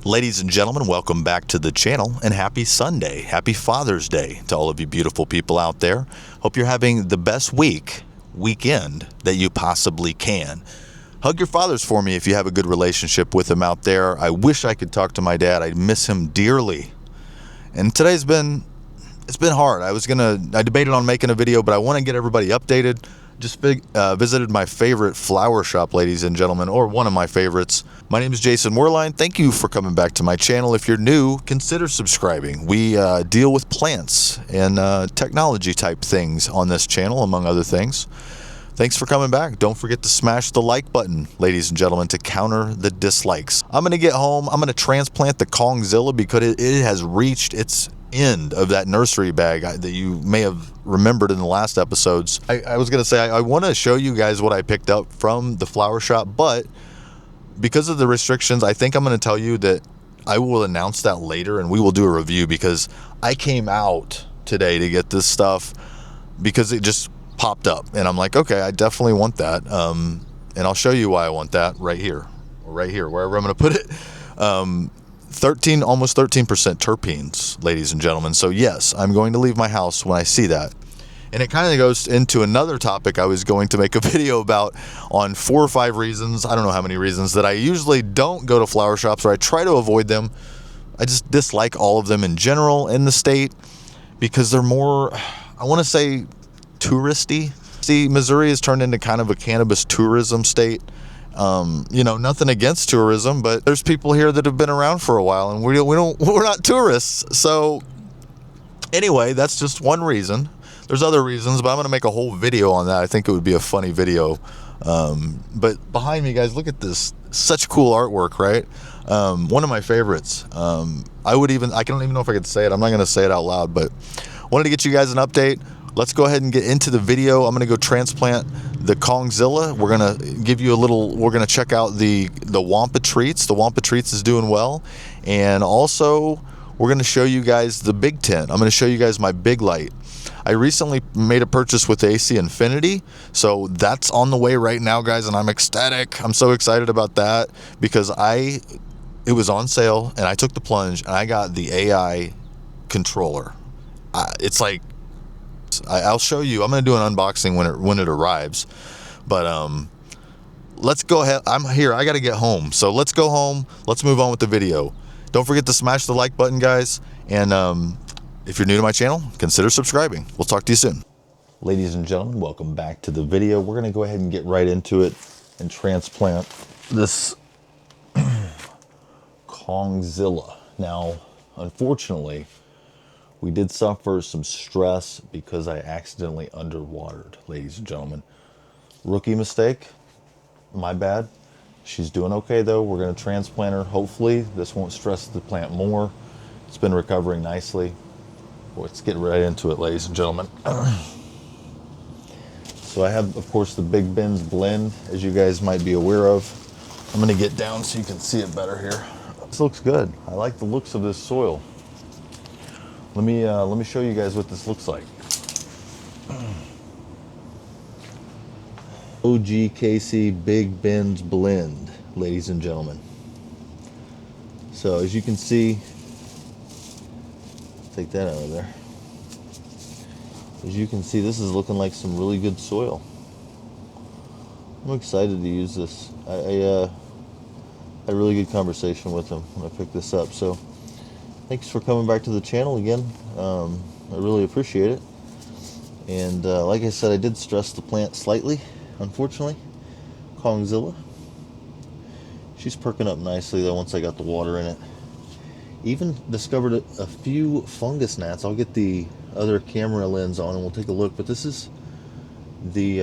Ladies and gentlemen, welcome back to the channel and happy Sunday. Happy Father's Day to all of you beautiful people out there. Hope you're having the best weekend that you possibly can. Hug your fathers for me if you have a good relationship with them out there. I wish I could talk to my dad. I miss him dearly. And today's been hard. I debated on making a video, but I want to get everybody updated. Just visited my favorite flower shop, ladies and gentlemen, or one of my favorites. My name is Jason Werline. Thank you for coming back to my channel. If you're new, consider subscribing. We deal with plants and technology type things on this channel, among other things. Thanks for coming back. Don't forget to smash the like button, ladies and gentlemen, to counter the dislikes. I'm going to get home. I'm going to transplant the Kongzilla because it has reached its end of that nursery bag that you may have remembered in the last episodes. I was going to say, I want to show you guys what I picked up from the flower shop, but because of the restrictions, I think I'm going to tell you that I will announce that later and we will do a review, because I came out today to get this stuff because it just popped up and I'm like, okay, I definitely want that. And I'll show you why I want that right here, wherever I'm going to put it. Almost 13% terpenes, ladies and gentlemen. So yes, I'm going to leave my house when I see that. And it kind of goes into another topic I was going to make a video about on 4 or 5 reasons, I don't know how many reasons, that I usually don't go to flower shops, or I try to avoid them. I just dislike all of them in general in the state because they're more, I want to say, touristy. See, Missouri has turned into kind of a cannabis tourism state. Nothing against tourism, but there's people here that have been around for a while and we're not tourists. So anyway, that's just one reason. There's other reasons, but I'm going to make a whole video on that. I think it would be a funny video. But behind me, guys, look at this. Such cool artwork, right? One of my favorites. I don't even know if I could say it. I'm not going to say it out loud, but wanted to get you guys an update. Let's go ahead and get into the video. I'm going to go transplant the Kongzilla. We're going to give you we're going to check out the Wampa Treats. The Wampa Treats is doing well. And also, we're going to show you guys the big tent. I'm going to show you guys my big light. I recently made a purchase with AC Infinity, so that's on the way right now, guys, and I'm ecstatic. I'm so excited about that because it was on sale, and I took the plunge, and I got the AI controller. It's like, I'll show you. I'm going to do an unboxing when it arrives, but let's go ahead. I'm here. I got to get home, so let's go home. Let's move on with the video. Don't forget to smash the like button, guys, and if you're new to my channel, consider subscribing. We'll talk to you soon. Ladies and gentlemen, welcome back to the video. We're going to go ahead and get right into it and transplant this Kongzilla. Now, unfortunately, we did suffer some stress because I accidentally underwatered, ladies and gentlemen. Rookie mistake, my bad. She's doing okay though. We're going to transplant her. Hopefully this won't stress the plant more. It's been recovering nicely. Let's get right into it, ladies and gentlemen. So I have, of course, the Big Ben's blend, as you guys might be aware of. I'm going to get down so you can see it better here. This looks good. I like the looks of this soil. Let me show you guys what this looks like. OGKC Big Ben's blend, ladies and gentlemen. So as you can see, take that out of there. As you can see, this is looking like some really good soil. I'm excited to use this. I had a really good conversation with him when I picked this up. So thanks for coming back to the channel again. I really appreciate it. And like I said, I did stress the plant slightly, unfortunately. Kongzilla. She's perking up nicely though once I got the water in it. Even discovered a few fungus gnats. I'll get the other camera lens on and we'll take a look. But this is the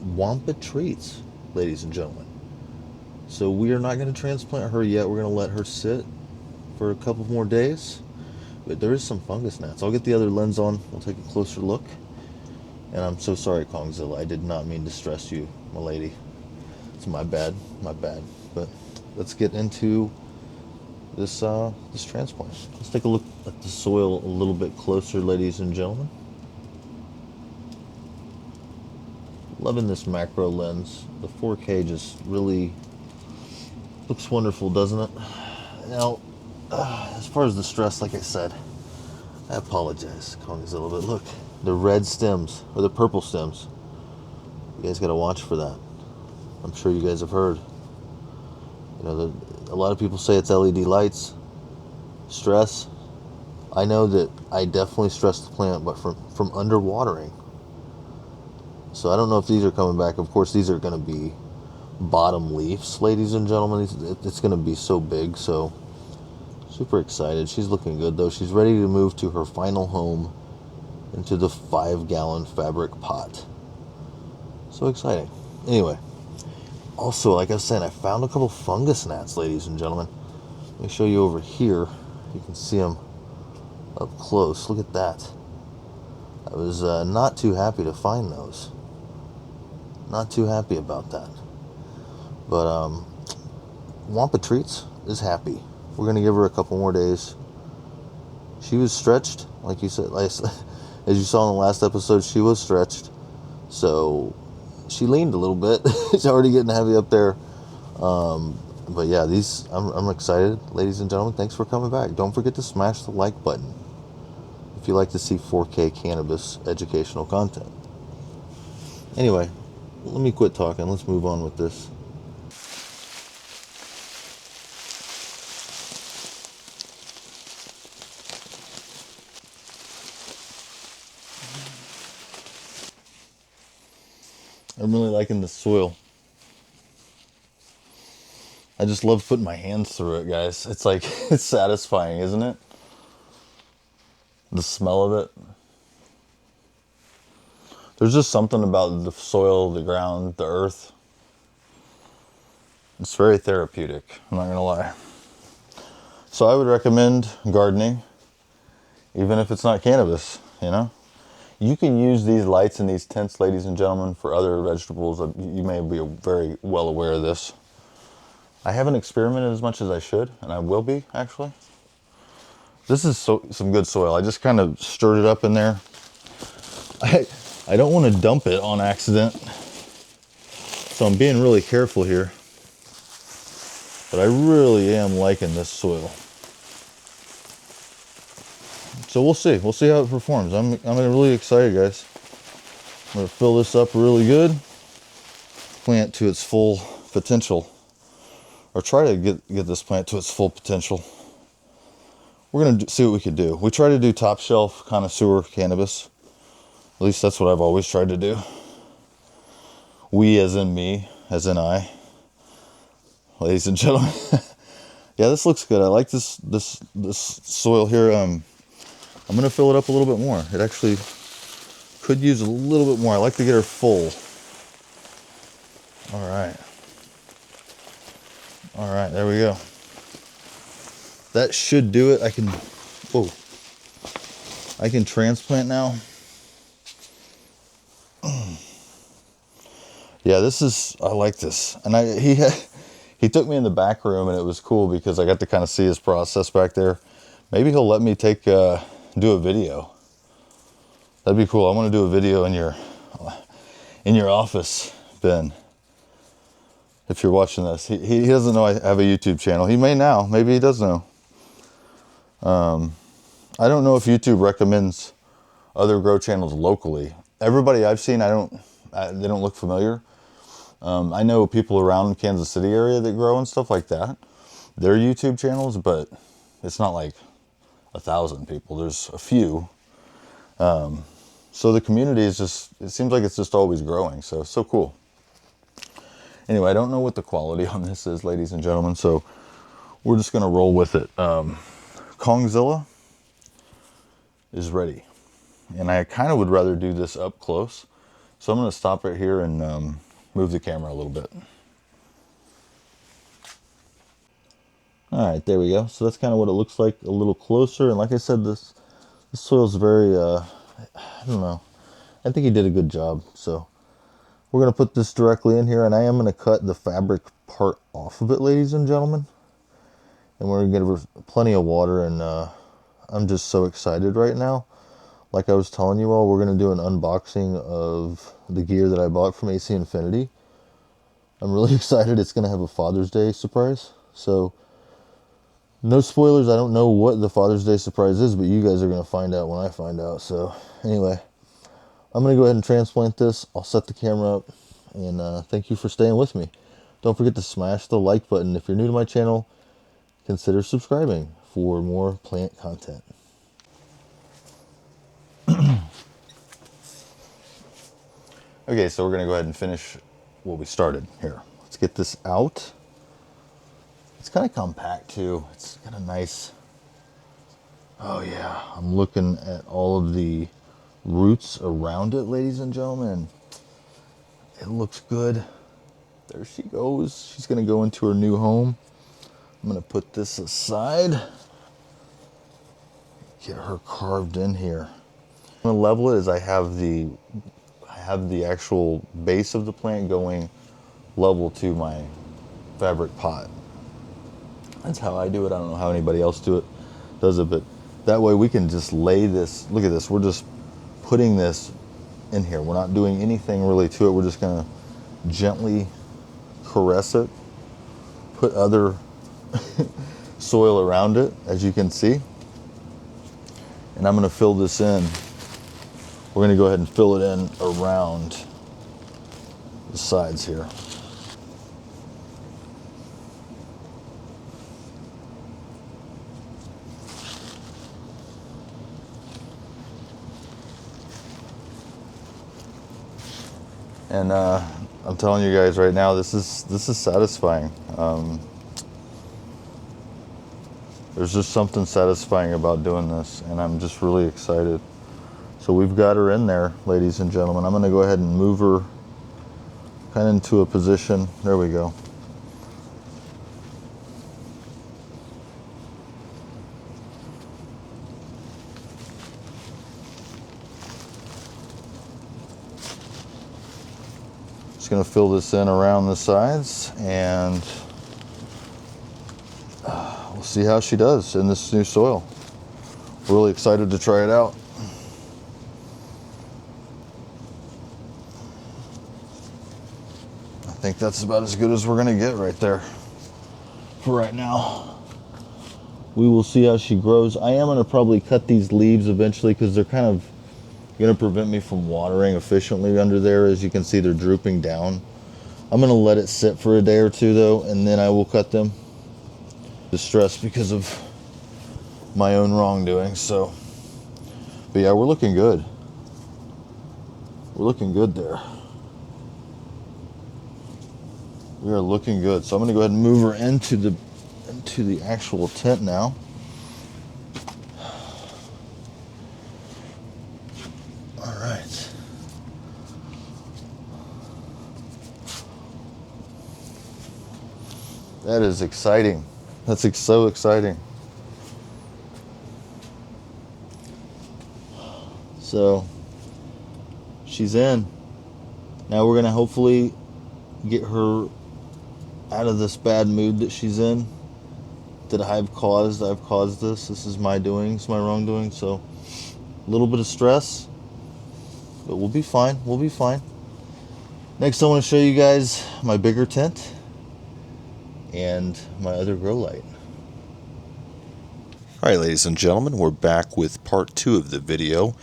Wampa Treats, ladies and gentlemen. So we are not going to transplant her yet. We're going to let her sit for a couple more days. But there is some fungus gnats. I'll get the other lens on. We'll take a closer look. And I'm so sorry, Kongzilla. I did not mean to stress you, my lady. It's my bad. My bad. But let's get into this transplant. Let's take a look at the soil a little bit closer, ladies and gentlemen. Loving this macro lens. The 4K just really looks wonderful, doesn't it? Now, as far as the stress, like I said, I apologize, Kongzilla, but look, the red stems, or the purple stems. You guys gotta watch for that. I'm sure you guys have heard. You know, a lot of people say it's LED lights. Stress. I know that I definitely stress the plant, but from underwatering. So I don't know if these are coming back. Of course, these are gonna be bottom leaves, ladies and gentlemen. It's gonna be so big, so super excited. She's looking good though. She's ready to move to her final home into the 5-gallon fabric pot. So exciting. Anyway, also, like I was saying, I found a couple fungus gnats, ladies and gentlemen. Let me show you over here. You can see them up close. Look at that. I was not too happy to find those. Not too happy about that. But Wampa Treats is happy. We're going to give her a couple more days. She was stretched, like you said, as you saw in the last episode, she was stretched. So she leaned a little bit. It's already getting heavy up there. But yeah, I'm excited, ladies and gentlemen. Thanks for coming back. Don't forget to smash the like button if you like to see 4K cannabis educational content. Anyway, let me quit talking. Let's move on with this. I'm really liking the soil. I just love putting my hands through it, guys. It's like, it's satisfying, isn't it? The smell of it. There's just something about the soil, the ground, the earth. It's very therapeutic, I'm not gonna lie. So I would recommend gardening, even if it's not cannabis, you know? You can use these lights and these tents, ladies and gentlemen, for other vegetables. You may be very well aware of this. I haven't experimented as much as I should, and I will be, actually. This is some good soil. I just kind of stirred it up in there. I don't want to dump it on accident, so I'm being really careful here. But I really am liking this soil. So we'll see. We'll see how it performs. I'm really excited, guys. I'm going to fill this up really good. Plant to its full potential. Or try to get this plant to its full potential. We're going to see what we can do. We try to do top shelf connoisseur cannabis. At least that's what I've always tried to do. We as in me, as in I. Ladies and gentlemen. Yeah, this looks good. I like this soil here. I'm going to fill it up a little bit more. It actually could use a little bit more. I like to get her full. All right. All right, there we go. That should do it. I can transplant now. Yeah, I like this. And he took me in the back room, and it was cool because I got to kind of see his process back there. Maybe he'll let me do a video. That'd be cool. I want to do a video in your office, Ben. If you're watching this, he doesn't know I have a YouTube channel. He may now. Maybe he does know. I don't know if YouTube recommends other grow channels locally. Everybody I've seen, they don't look familiar. I know people around the Kansas City area that grow and stuff like that. Their YouTube channels, but it's not like 1,000 people. There's a few. So the community is it seems like it's just always growing. So cool. Anyway, I don't know what the quality on this is, ladies and gentlemen, so we're just going to roll with it. Kongzilla is ready. And I kind of would rather do this up close. So I'm going to stop right here and move the camera a little bit. All right, there we go. So that's kind of what it looks like a little closer. And like I said, this soil's very, I don't know. I think he did a good job. So we're going to put this directly in here, and I am going to cut the fabric part off of it, ladies and gentlemen. And we're going to give her plenty of water, and I'm just so excited right now. Like I was telling you all, we're going to do an unboxing of the gear that I bought from AC Infinity. I'm really excited. It's going to have a Father's Day surprise. So No spoilers. I don't know what the Father's Day surprise is, but you guys are going to find out when I find out. So anyway, I'm going to go ahead and transplant this. I'll set the camera up, and thank you for staying with me. Don't forget to smash the like button. If you're new to my channel, consider subscribing for more plant content. Okay, so we're going to go ahead and finish what we started here. Let's get this out. It's kind of compact too. It's got a nice, oh yeah, I'm looking at all of the roots around it, ladies and gentlemen. It looks good. There she goes. She's going to go into her new home. I'm going to put this aside. Get her carved in here. I'm going to level it as I have the actual base of the plant going level to my fabric pot. That's how I do it. I don't know how anybody else does it, but that way we can just lay this. Look at this. We're just putting this in here. We're not doing anything really to it. We're just going to gently caress it, put other soil around it, as you can see. And I'm going to fill this in. We're going to go ahead and fill it in around the sides here. And I'm telling you guys right now, this is satisfying. There's just something satisfying about doing this, and I'm just really excited. So we've got her in there, ladies and gentlemen. I'm going to go ahead and move her kind of into a position. There we go. Just going to fill this in around the sides, and we'll see how she does in this new soil. Really excited to try it out. I think that's about as good as we're going to get right there for right now. We will see how she grows. I am going to probably cut these leaves eventually because they're kind of going to prevent me from watering efficiently under there. As you can see, they're drooping down. I'm going to let it sit for a day or two though, and then I will cut them. Distressed because of my own wrongdoing. So, but yeah, we're looking good. We're looking good there. We are looking good. So I'm going to go ahead and move her into the actual tent now. All right. That is exciting. That's so exciting. So she's in. Now we're going to hopefully get her out of this bad mood that she's in, that I've caused this. This is my doing. It's my wrongdoing. So a little bit of stress, but we'll be fine. We'll be fine. Next, I want to show you guys my bigger tent and my other grow light. All right, ladies and gentlemen, we're back with part 2 of the video.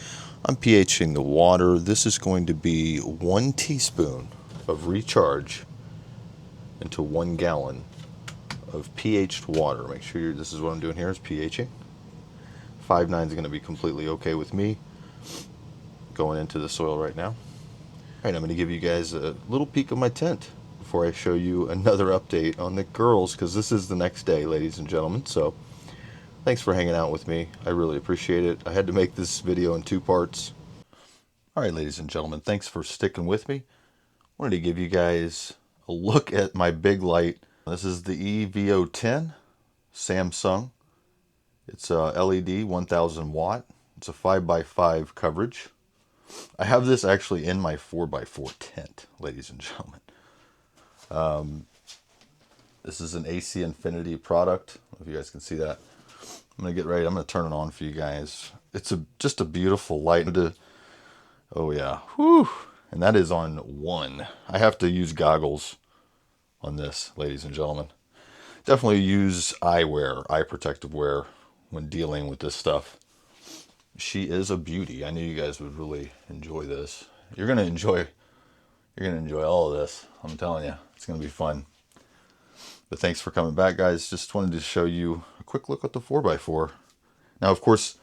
I'm pHing the water. This is going to be 1 teaspoon of recharge into 1 gallon of pH'd water. Make sure this is what I'm doing here, is pHing. 5.9 is going to be completely okay with me going into the soil right now. All right, I'm going to give you guys a little peek of my tent before I show you another update on the girls, because this is the next day, ladies and gentlemen. So thanks for hanging out with me. I really appreciate it. I had to make this video in 2 parts. All right, ladies and gentlemen, thanks for sticking with me. I wanted to give you guys a look at my big light. This is the EVO10 Samsung. It's a LED 1000 watt. It's a 5x5 coverage. I have this actually in my 4x4 tent, ladies and gentlemen. This is an AC Infinity product. I don't know if you guys can see that. I'm going to get ready. I'm going to turn it on for you guys. It's just a beautiful light. Oh yeah. Whew. And that is on 1. I have to use goggles on this, ladies and gentlemen. definitely use eyewear, eye protective wear when dealing with this stuff. She is a beauty. I knew you guys would really enjoy this. You're gonna enjoy all of this. I'm telling you, it's gonna be fun. But thanks for coming back, guys. Just wanted to show you a quick look at the 4x4. Now, of course,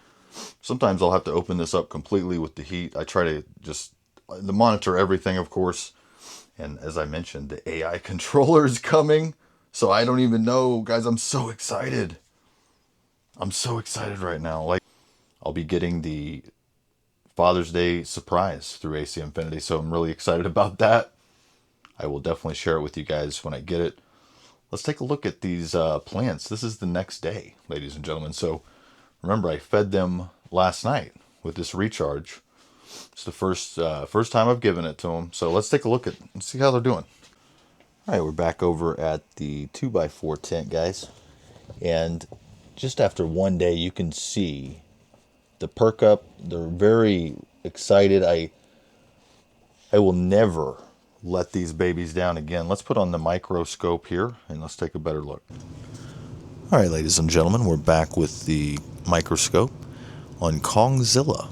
sometimes I'll have to open this up completely with the heat. I try to just monitor everything, of course. And as I mentioned, the AI controller is coming. So I don't even know, guys. I'm so excited. I'm so excited right now. Like, I'll be getting the Father's Day surprise through AC Infinity. So I'm really excited about that. I will definitely share it with you guys when I get it. Let's take a look at these plants. This is the next day, ladies and gentlemen. So remember, I fed them last night with this recharge. It's the first time I've given it to them. So let's take a look at and see how they're doing. All right, we're back over at the 2x4 tent, guys. And just after one day, you can see the perk up. They're very excited. I will never let these babies down again. Let's put on the microscope here and let's take a better look. All right, ladies and gentlemen, we're back with the microscope on Kongzilla.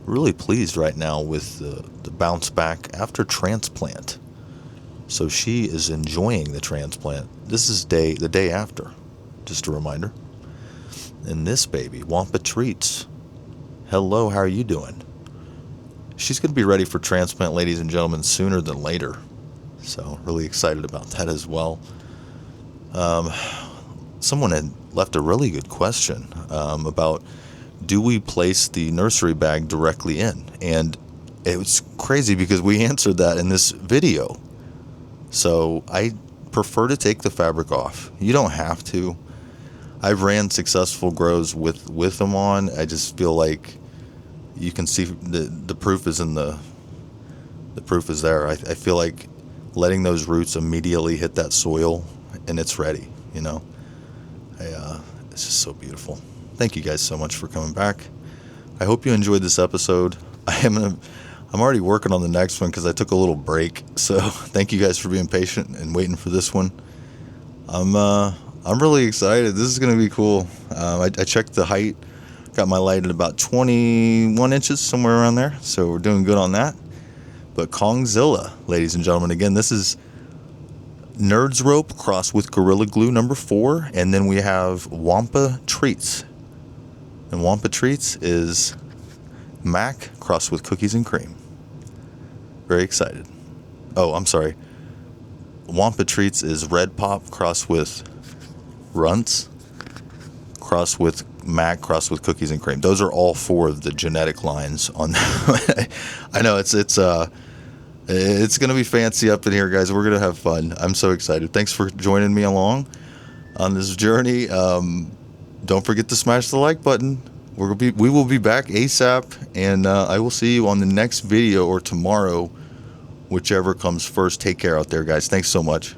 Really pleased right now with the bounce back after transplant. So she is enjoying the transplant. This is the day after, just a reminder. And this baby, Wampa Treats. Hello, how are you doing? She's going to be ready for transplant, ladies and gentlemen, sooner than later. So really excited about that as well. Someone had left a really good question about, do we place the nursery bag directly in? And it was crazy because we answered that in this video. So I prefer to take the fabric off. You don't have to. I've ran successful grows with them on. I just feel like you can see the proof is in the proof is there. I feel like letting those roots immediately hit that soil and it's ready, you know. It's just so beautiful. Thank you guys so much for coming back. I hope you enjoyed this episode. I'm already working on the next one because I took a little break. So thank you guys for being patient and waiting for this one. I'm really excited. This is going to be cool. I checked the height. Got my light at about 21 inches, somewhere around there. So we're doing good on that. But Kongzilla, ladies and gentlemen, again, this is Nerd's Rope crossed with Gorilla Glue number 4. And then we have Wampa Treats. And Wampa Treats is Mac crossed with cookies and cream. Very excited. Oh, I'm sorry. Wampa Treats is Red Pop crossed with Runts, crossed with Mac, crossed with cookies and cream. Those are all 4 of the genetic lines on that. I know it's gonna be fancy up in here, guys. We're gonna have fun. I'm so excited. Thanks for joining me along on this journey. Don't forget to smash the like button. We will be back ASAP, and I will see you on the next video or tomorrow, whichever comes first. Take care out there, guys. Thanks so much.